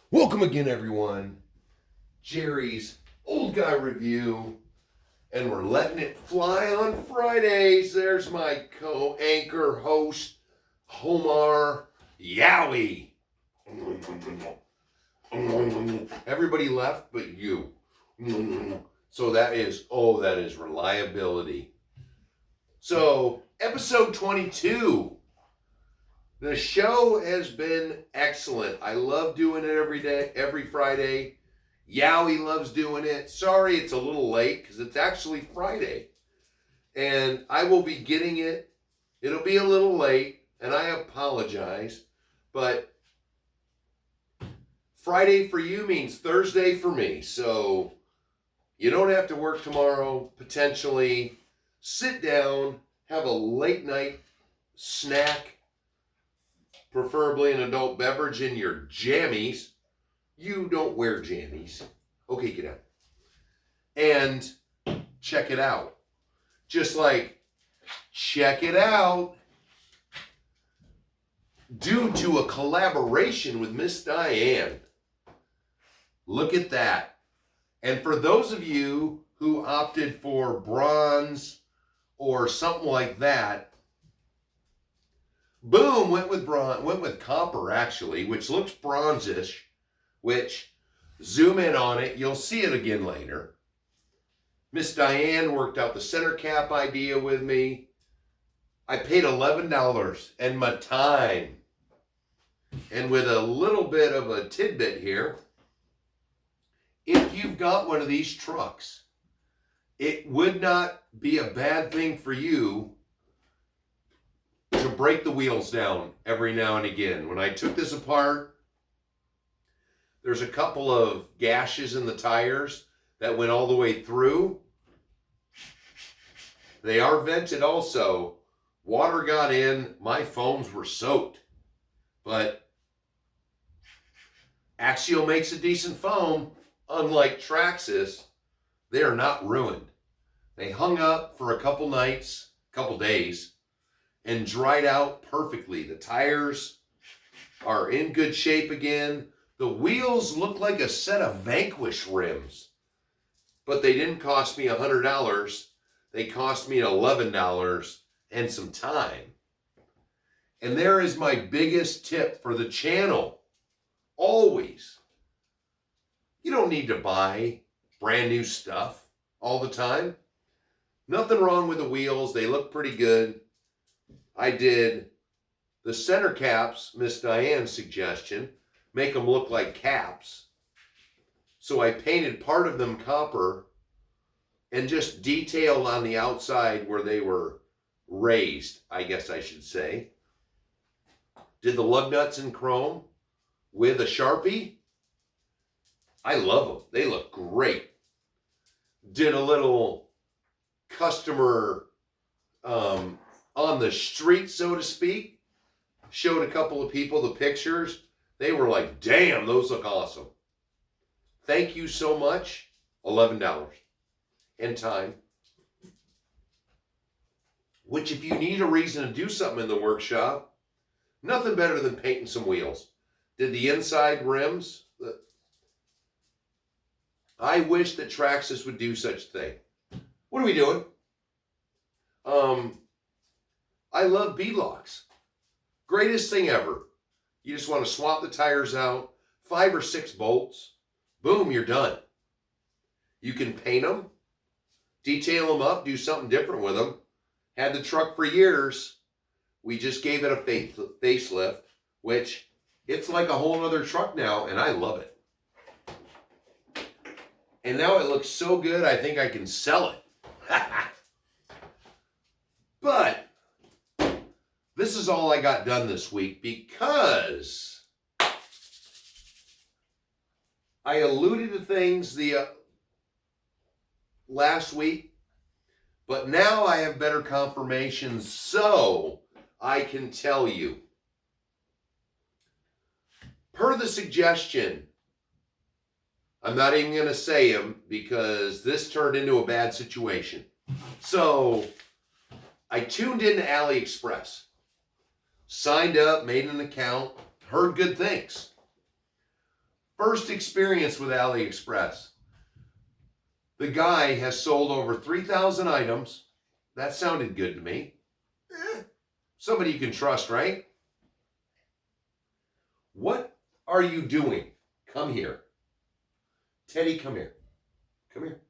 Welcome again, everyone. Jerry's Old Guy Review, and we're letting it fly on Fridays. There's my co-anchor host, Homar Yowie. Everybody left but you. So that is reliability. So, episode 22. The show has been excellent. I love doing it every day, every Friday. Yowie loves doing it. Sorry it's a little late because it's actually Friday. And I will be getting it. It'll be a little late, and I apologize. But Friday for you means Thursday for me. So you don't have to work tomorrow, potentially. Sit down, have a late night snack, preferably an adult beverage in your jammies. You don't wear jammies. Okay, get out. And check it out. Just like, check it out. Due to a collaboration with Miss Diane. Look at that. And for those of you who opted for bronze or something like that, boom, went with copper actually, which looks bronzish, which zoom in on it, you'll see it again later. Miss Diane worked out the center cap idea with me. I paid $11 and my time. And with a little bit of a tidbit here, if you've got one of these trucks, it would not be a bad thing for you to break the wheels down every now and again. When I took this apart, there's a couple of gashes in the tires that went all the way through. They are vented also. Water got in, my foams were soaked. But Axial makes a decent foam. Unlike Traxxas, they are not ruined. They hung up for a couple nights, couple days, and dried out perfectly. The tires are in good shape again. The wheels look like a set of Vanquish rims, but they didn't cost me $100. They cost me $11 and some time. And there is my biggest tip for the channel. Always. You don't need to buy brand new stuff all the time. Nothing wrong with the wheels. They look pretty good. I did the center caps, Miss Diane's suggestion, make them look like caps. So I painted part of them copper and just detailed on the outside where they were raised, I guess I should say. Did the lug nuts in chrome with a Sharpie. I love them. They look great. Did a little customer on the street, so to speak. Showed a couple of people the pictures. They were like, damn, those look awesome. Thank you so much. $11 and time. Which, if you need a reason to do something in the workshop, nothing better than painting some wheels. Did the inside rims. I wish that Traxxas would do such a thing. What are we doing? I love beadlocks. Greatest thing ever. You just want to swap the tires out, 5 or 6 bolts, boom, you're done. You can paint them, detail them up, do something different with them. Had the truck for years. We just gave it a facelift, which it's like a whole other truck now, and I love it. And now it looks so good, I think I can sell it. But this is all I got done this week because I alluded to things the last week, but now I have better confirmation, so I can tell you. Per the suggestion, I'm not even going to say them because this turned into a bad situation. So I tuned into AliExpress, signed up, made an account, heard good things. First experience with AliExpress. The guy has sold over 3,000 items. That sounded good to me. Somebody you can trust, right? What are you doing? Come here. Teddy, come here. Come here.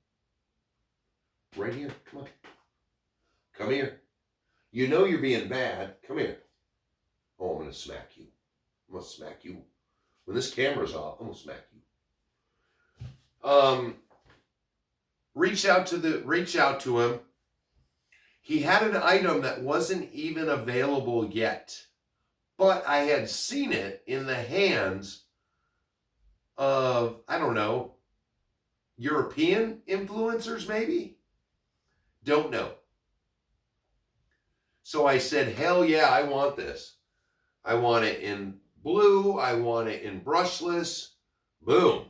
Right here. Come on. Come here. You know you're being bad. Come here. Oh, I'm going to smack you. I'm going to smack you. When this camera's off, I'm going to smack you. Reach out to him. He had an item that wasn't even available yet, but I had seen it in the hands of, I don't know, European influencers maybe? Don't know. So I said, hell yeah, I want this. I want it in blue. I want it in brushless. Boom.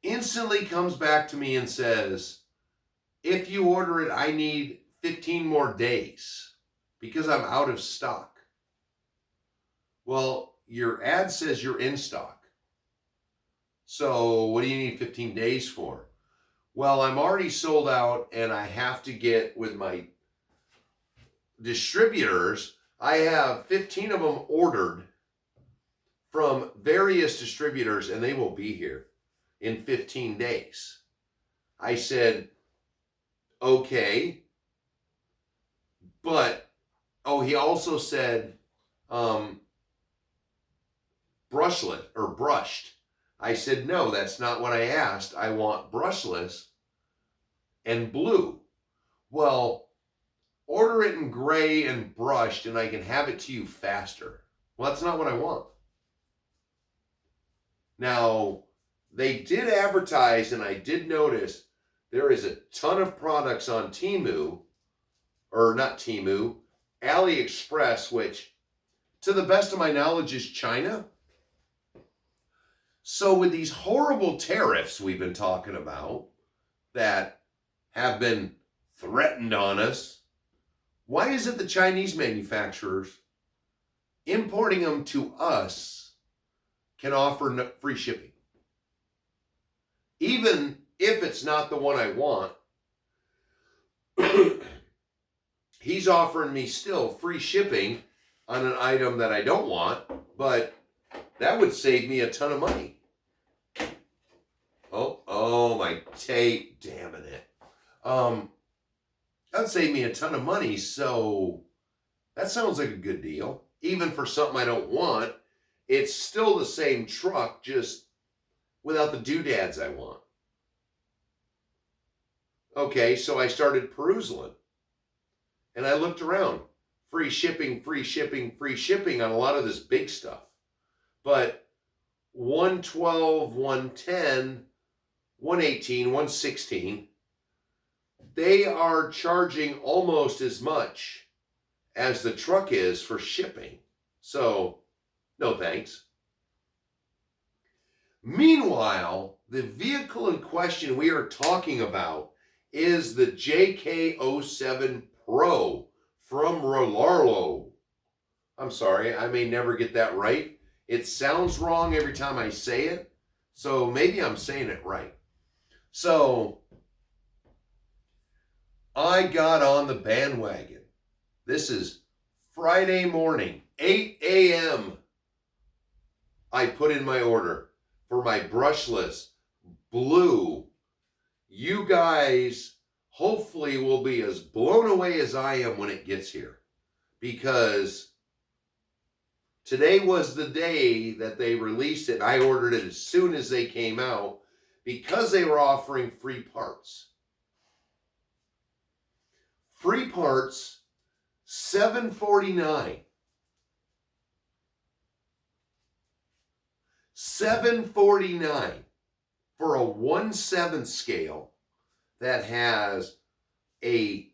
Instantly comes back to me and says, if you order it, I need 15 more days because I'm out of stock. Well, your ad says you're in stock. So what do you need 15 days for? Well, I'm already sold out and I have to get with my distributors. I have 15 of them ordered from various distributors and they will be here in 15 days. I said, okay. But, he also said brushless or brushed. I said, no, that's not what I asked. I want brushless and blue. Well, order it in gray and brushed and I can have it to you faster. Well, that's not what I want. Now, they did advertise, and I did notice there is a ton of products on Temu, or not Temu, AliExpress, which, to the best of my knowledge, is China. So with these horrible tariffs we've been talking about that have been threatened on us, why is it the Chinese manufacturers importing them to us can offer free shipping? Even if it's not the one I want, he's offering me still free shipping on an item that I don't want, but that would save me a ton of money. Oh, my tape, damn it. That'd save me a ton of money, so that sounds like a good deal. Even for something I don't want, it's still the same truck, just without the doodads I want. Okay, so I started perusing. And I looked around. Free shipping, free shipping, free shipping on a lot of this big stuff. But 112, 110, 118, 116, they are charging almost as much as the truck is for shipping. So, no thanks. Meanwhile, the vehicle in question we are talking about is the JK07 Pro from Rolaro. I'm sorry, I may never get that right. It sounds wrong every time I say it, so maybe I'm saying it right. So, I got on the bandwagon. This is Friday morning, 8 a.m. I put in my order for my brushless blue. You guys hopefully will be as blown away as I am when it gets here, because today was the day that they released it. I ordered it as soon as they came out because they were offering free parts. Free parts, $7.49. $7.49 for a 1/7 scale that has a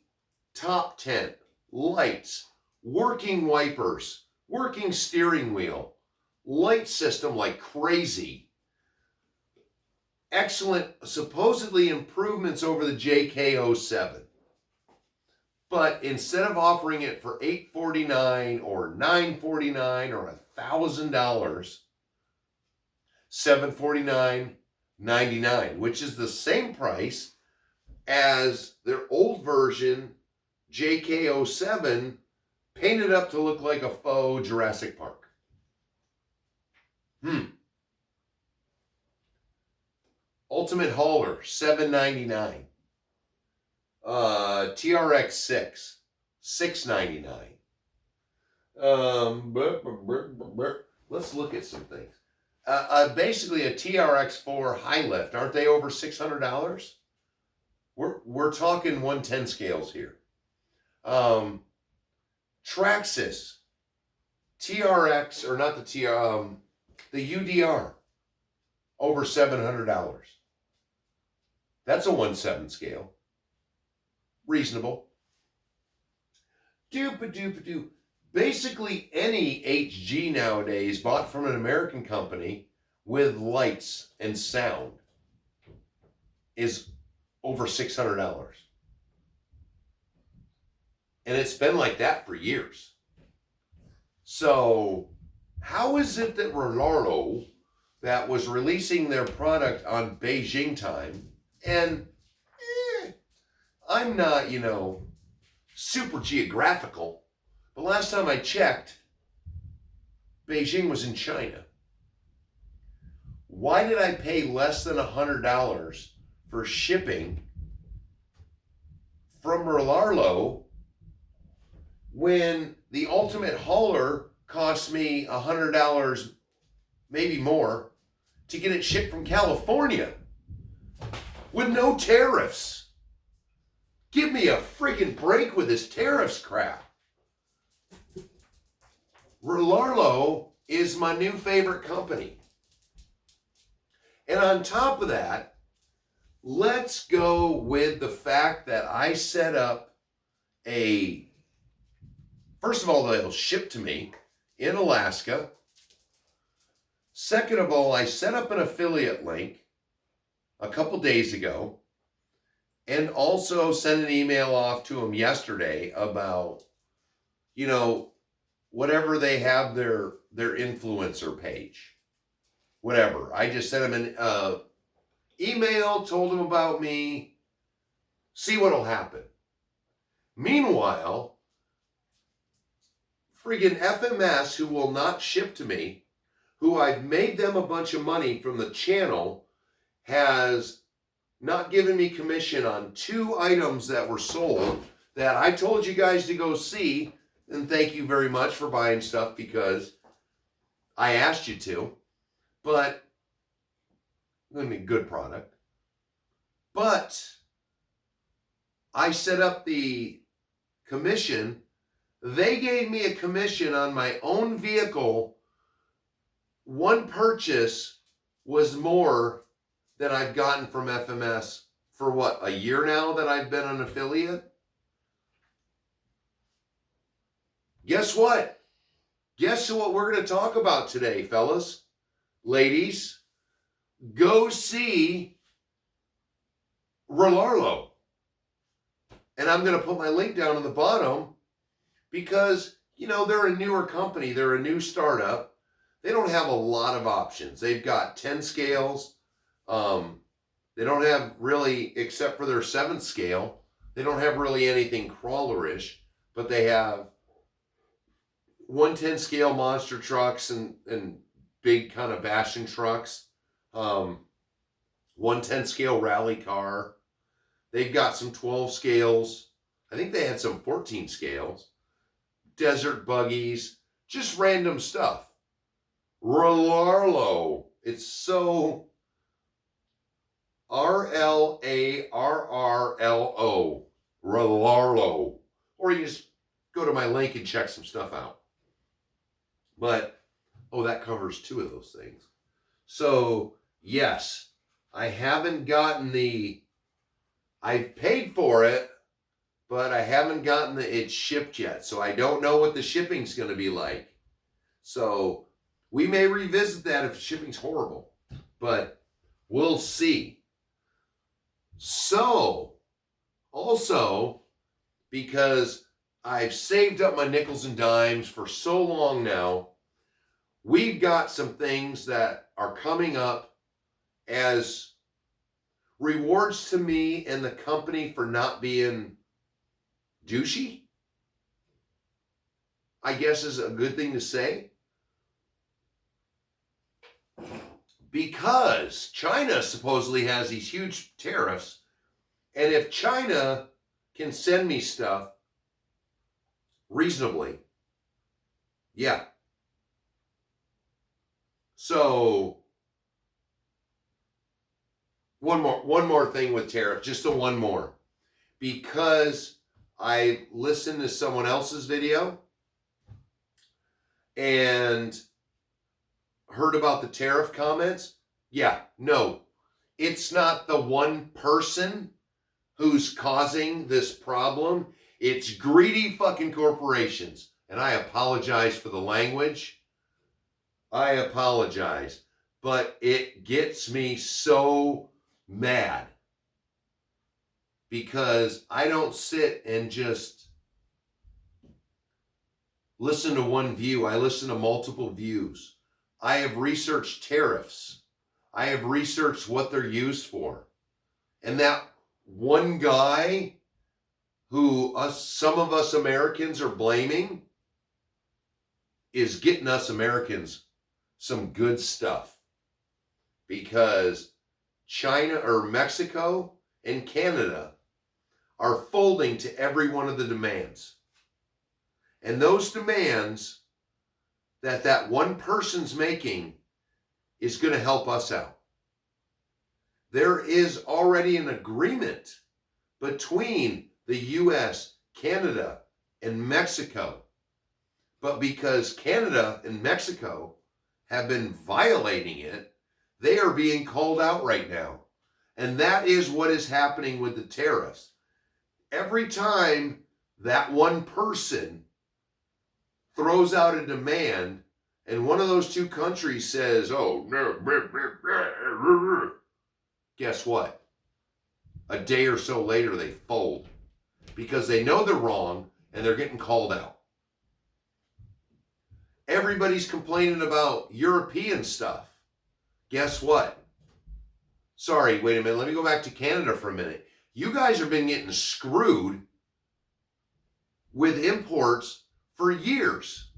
top tent, lights, working wipers, working steering wheel, light system like crazy. Excellent, supposedly improvements over the JK07. But instead of offering it for $849 or $949 or $1,000, $749.99, which is the same price as their old version JK07 painted up to look like a faux Jurassic Park. Ultimate Hauler, $799. TRX6, $699. Let's look at some things. Basically a TRX4 high lift. Aren't they over $600? We're talking 110 scales here. Traxxas TRX, or not the the UDR, over $700. That's a 1/7 scale. Reasonable. Doop-a-doop-a-doo. Basically any HG nowadays bought from an American company with lights and sound is over $600. And it's been like that for years. So how is it that Rolaro, that was releasing their product on Beijing time, and I'm not, super geographical, but last time I checked, Beijing was in China. Why did I pay less than $100 for shipping from Rolaro when the Ultimate Hauler cost me $100, maybe more, to get it shipped from California with no tariffs? Give me a freaking break with this tariffs crap. Rolaro is my new favorite company. And on top of that, let's go with the fact that I set up first of all, they'll ship to me in Alaska. Second of all, I set up an affiliate link a couple days ago, and also sent an email off to them yesterday about, whatever they have their influencer page. Whatever. I just sent them an email, told them about me, see what'll happen. Meanwhile, friggin' FMS, who will not ship to me, who I've made them a bunch of money from the channel, has not given me commission on 2 items that were sold that I told you guys to go see, and thank you very much for buying stuff because I asked you to, but I mean, good product. But I set up the commission. They gave me a commission on my own vehicle. One purchase was more than I've gotten from FMS for what, a year now that I've been an affiliate? Guess what? Guess what we're going to talk about today, fellas, ladies? Go see Rolaro. And I'm going to put my link down on the bottom because, they're a newer company. They're a new startup. They don't have a lot of options. They've got 10 scales. They don't have really, except for their 7th scale, they don't have really anything crawlerish, but they have 110 scale monster trucks and big kind of bashing trucks. 110 scale rally car. They've got some 12 scales. I think they had some 14 scales. Desert buggies, just random stuff. Rolaro. It's so RLARRLO. Rolaro. Or you just go to my link and check some stuff out. But, that covers 2 of those things. So, yes, I haven't gotten I've paid for it, but I haven't gotten it shipped yet. So I don't know what the shipping's going to be like. So we may revisit that if shipping's horrible, but we'll see. So, also, because I've saved up my nickels and dimes for so long now, we've got some things that are coming up as rewards to me and the company for not being douchey, I guess is a good thing to say. Because China supposedly has these huge tariffs, and if China can send me stuff reasonably, yeah. So one more thing with tariff, just the one more. Because I listened to someone else's video and heard about the tariff comments. Yeah, no, it's not the one person who's causing this problem. It's greedy fucking corporations. And I apologize for the language. I apologize. But it gets me so mad. Because I don't sit and just listen to one view. I listen to multiple views. I have researched tariffs. I have researched what they're used for. And that one guy who some of us Americans are blaming is getting us Americans some good stuff. Because China or Mexico and Canada are folding to every one of the demands. And those demands that one person's making is going to help us out. There is already an agreement between the U.S., Canada, and Mexico. But because Canada and Mexico have been violating it, they are being called out right now. And that is what is happening with the tariffs. Every time that one person throws out a demand and one of those two countries says, oh, no, guess what? A day or so later, they fold because they know they're wrong and they're getting called out. Everybody's complaining about European stuff. Guess what? Sorry, wait a minute. Let me go back to Canada for a minute. You guys have been getting screwed with imports for years.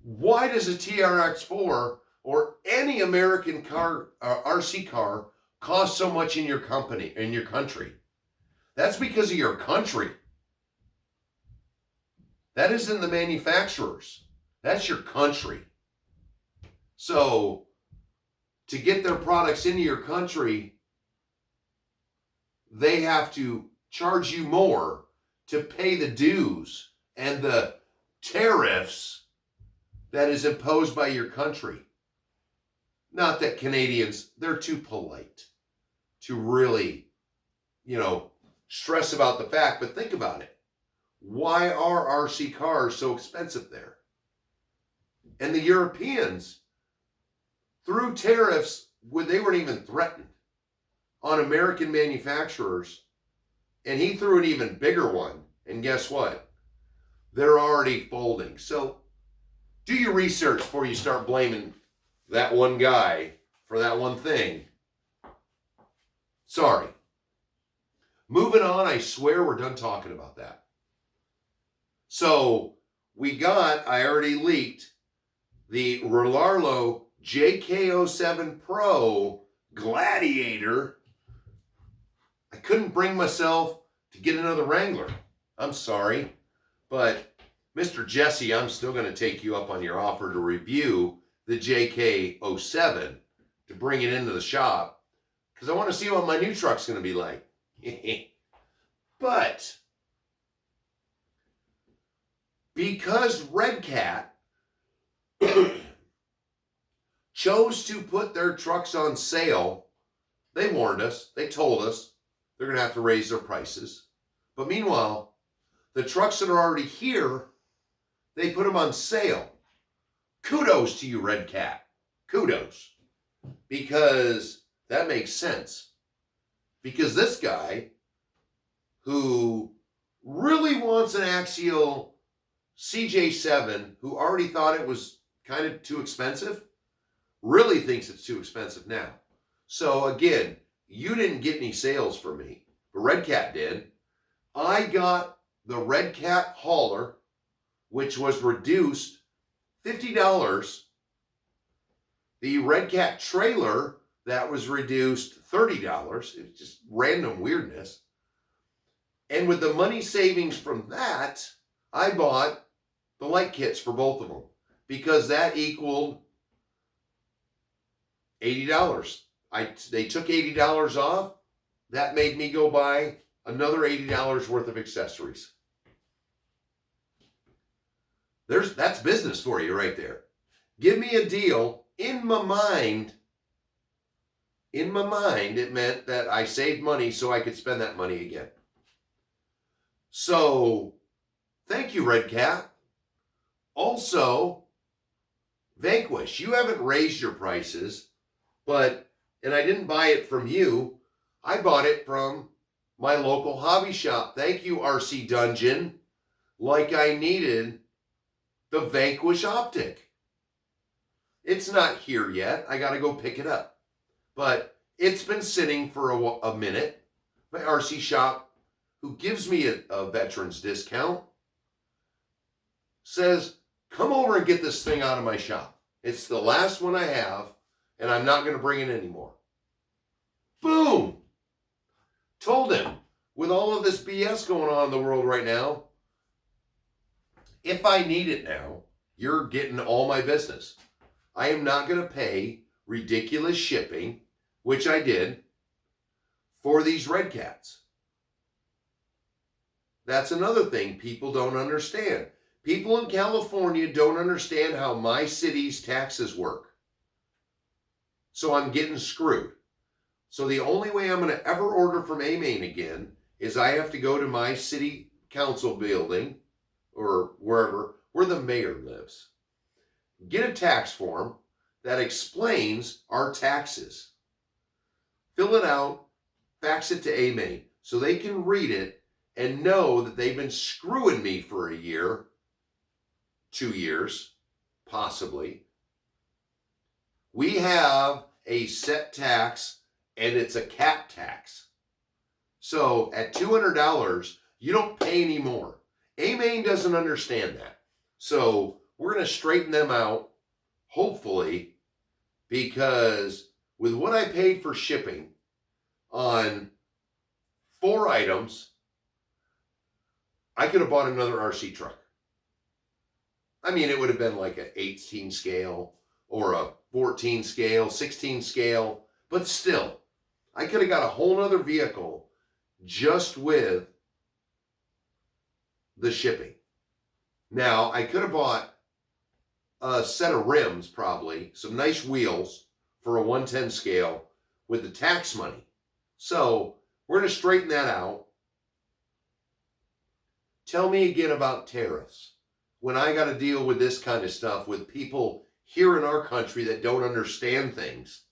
Why does a TRX4 or any American car, RC car, cost so much in your country? That's because of your country. That isn't the manufacturers. That's your country. So, to get their products into your country, they have to charge you more to pay the dues and the tariffs that is imposed by your country. Not that Canadians, they're too polite to really, stress about the fact, but think about it. Why are RC cars so expensive there? And the Europeans, through tariffs, they weren't even threatened on American manufacturers, and he threw an even bigger one. And guess what? They're already folding. So do your research before you start blaming that one guy for that one thing. Sorry. Moving on, I swear we're done talking about that. So I already leaked the Rolarlo JK07 Pro Gladiator. I couldn't bring myself to get another Wrangler. I'm sorry. But Mr. Jesse, I'm still going to take you up on your offer to review the JK07 to bring it into the shop because I want to see what my new truck's going to be like. But because Red Cat chose to put their trucks on sale, they warned us, they told us they're going to have to raise their prices. But meanwhile, the trucks that are already here, they put them on sale. Kudos to you, Red Cat. Kudos. Because that makes sense. Because this guy, who really wants an Axial CJ7, who already thought it was kind of too expensive. Really thinks it's too expensive now. So again, you didn't get any sales from me, but Red Cat did. I got the Red Cat hauler, which was reduced $50. The Red Cat trailer, that was reduced $30. It's just random weirdness. And with the money savings from that, I bought the light kits for both of them because that equaled $80. They took $80 off. That made me go buy another $80 worth of accessories. That's business for you right there. Give me a deal. In my mind, it meant that I saved money so I could spend that money again. So, thank you, Red Cat. Also, Vanquish, you haven't raised your prices, and I didn't buy it from you. I bought it from my local hobby shop. Thank you, RC Dungeon. Like I needed the Vanquish optic. It's not here yet. I got to go pick it up. But it's been sitting for a minute. My RC shop, who gives me a veteran's discount, says, come over and get this thing out of my shop. It's the last one I have, and I'm not going to bring it anymore. Boom! Told him, with all of this BS going on in the world right now, if I need it now, you're getting all my business. I am not going to pay ridiculous shipping, which I did, for these Red Cats. That's another thing people don't understand. People in California don't understand how my city's taxes work. So I'm getting screwed. So the only way I'm going to ever order from A-Main again is I have to go to my city council building or wherever, where the mayor lives. Get a tax form that explains our taxes. Fill it out, fax it to A-Main so they can read it and know that they've been screwing me for a year, 2 years, possibly. We have a set tax, and it's a cap tax. So at $200, you don't pay any more. A-Main doesn't understand that. So we're going to straighten them out, hopefully, because with what I paid for shipping on 4 items, I could have bought another RC truck. I mean, it would have been like an 18 scale or a 14 scale, 16 scale, but still, I could have got a whole nother vehicle just with the shipping. Now, I could have bought a set of rims, probably, some nice wheels for a 110 scale with the tax money. So, we're going to straighten that out. Tell me again about tariffs. When I got to deal with this kind of stuff with people here in our country that don't understand things.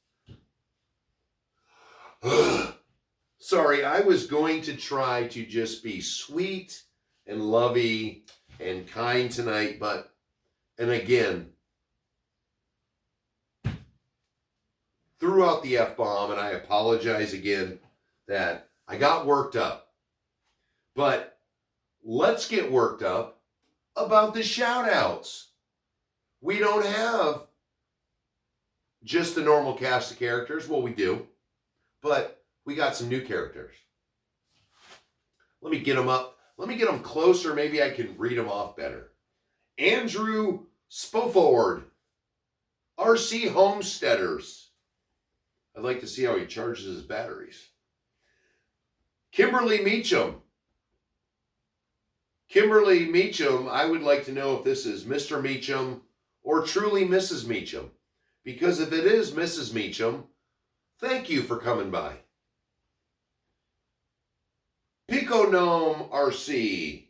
Sorry, I was going to try to just be sweet and lovey and kind tonight, and again, threw out the F-bomb, and I apologize again that I got worked up. But let's get worked up about the shout-outs. We don't have just the normal cast of characters. Well, we do, but we got some new characters. Let me get them up. Let me get them closer. Maybe I can read them off better. Andrew Spoford, RC Homesteaders. I'd like to see how he charges his batteries. Kimberly Meacham. Kimberly Meacham, I would like to know if this is Mr. Meacham or truly Mrs. Meacham. Because if it is Mrs. Meacham, thank you for coming by. Pico Gnome RC,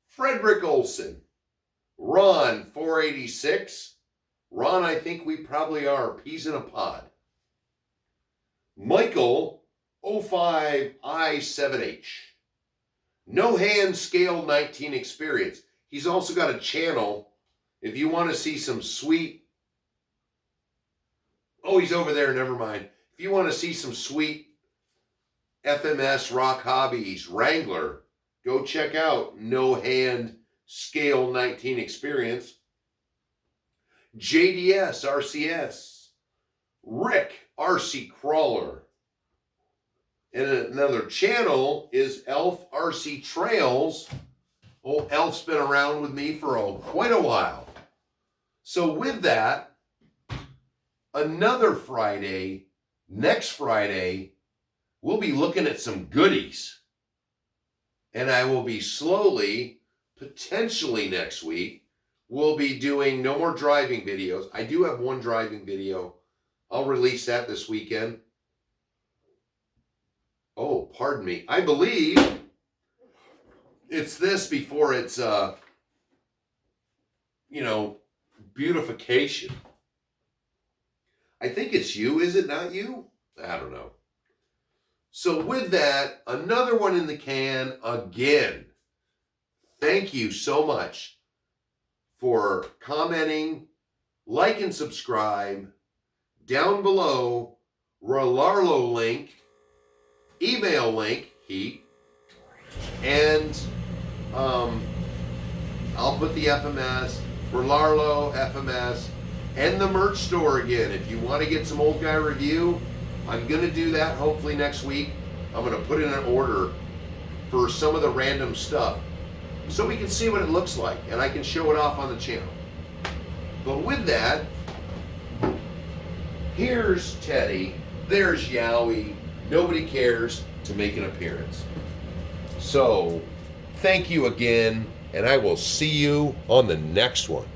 Frederick Olson, Ron 486. Ron, I think we probably are peas in a pod. Michael 05I7H. No Hand Scale 19 Experience. He's also got a channel if you want to see some sweet Oh, he's over there. Never mind. If you want to see some sweet FMS Rock Hobbies Wrangler, go check out No Hand Scale 19 Experience. JDS RCS, Rick RC Crawler, and another channel is Elf RC Trails. Oh, Elf's been around with me for quite a while. So with that, another Friday, next Friday, we'll be looking at some goodies. And I will be slowly, potentially next week, we'll be doing no more driving videos. I do have one driving video. I'll release that this weekend. Oh, pardon me. I believe it's this before it's, beautification. I think it's you. Is it not you? I don't know. So with that, another one in the can again. Thank you so much for commenting, like and subscribe. Down below, Relarlo link, email link, and I'll put the FMS, Relarlo, FMS, and the merch store again. If you want to get some Old Guy Review, I'm going to do that hopefully next week. I'm going to put in an order for some of the random stuff so we can see what it looks like and I can show it off on the channel. But with that, here's Teddy, there's Yowie, nobody cares to make an appearance. So, thank you again, and I will see you on the next one.